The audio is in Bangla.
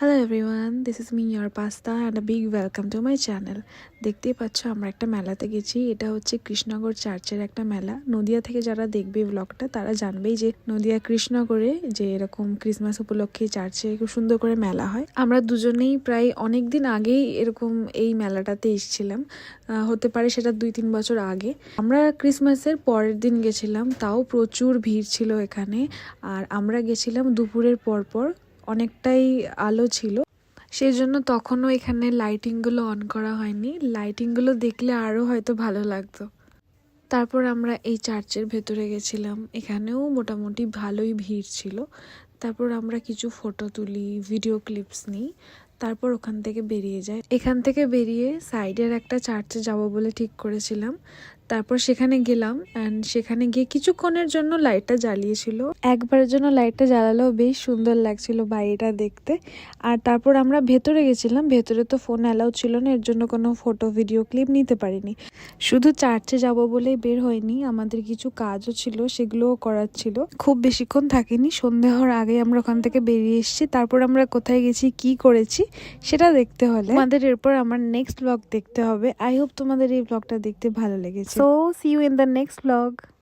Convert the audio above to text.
Hello everyone, this is me year pasta and a big welcome to my channel. দেখতেই পাচ্ছ আমরা একটা মেলাতে গেছি। এটা হচ্ছে কৃষ্ণনগর চার্চের একটা মেলা। নদিয়া থেকে যারা দেখবে ব্লগটা তারা জানবেই যে নদিয়া কৃষ্ণনগরে যে এরকম ক্রিসমাস উপলক্ষে চার্চে খুব সুন্দর করে মেলা হয়। আমরা দুজনেই প্রায় অনেক দিন আগেই এরকম এই মেলাটাতে এসেছিলাম, হতে পারে সেটা 2-3 বছর আগে। আমরা ক্রিসমাসের পরের দিন গেছিলাম, তাও প্রচুর ভিড় ছিল এখানে। আর আমরা গেছিলাম দুপুরের পরপর, অনেকটাই আলো ছিল, সেই জন্য তখনও এখানে লাইটিংগুলো অন করা হয়নি। লাইটিংগুলো দেখলে আরও হয়তো ভালো লাগতো। তারপর আমরা এই চার্চের ভেতরে গেছিলাম, এখানেও মোটামুটি ভালোই ভিড় ছিল। তারপর আমরা কিছু ফটো তুলি, ভিডিও ক্লিপস নিই, তারপর ওখান থেকে বেরিয়ে যাই। এখান থেকে বেরিয়ে সাইডের একটা চার্চে যাব বলে ঠিক করেছিলাম। তারপর সেখানে গেলাম অ্যান্ড সেখানে গিয়ে কিছুক্ষণের জন্য লাইটটা জ্বালিয়েছিল। একবারের জন্য লাইটটা জ্বালালেও বেশ সুন্দর লাগছিল বাইরেটা দেখতে। আর তারপর আমরা ভেতরে গেছিলাম। ভেতরে তো ফোন অ্যালাউ ছিল না, এর জন্য কোনো ফটো ভিডিও ক্লিপ নিতে পারিনি। শুধু চার্চে যাব বলেই বের হয়নি, আমাদের কিছু কাজও ছিল, সেগুলোও করার ছিল। খুব বেশিক্ষণ থাকিনি, সন্ধে হওয়ার আগে আমরা ওখান থেকে বেরিয়ে এসেছি। তারপর আমরা কোথায় গেছি, কি করেছি সেটা দেখতে হলে আমাদের এরপর আমার নেক্সট ব্লগ দেখতে হবে। আই হোপ তোমাদের এই ব্লগটা দেখতে ভালো লেগেছে। So see you in the next blog.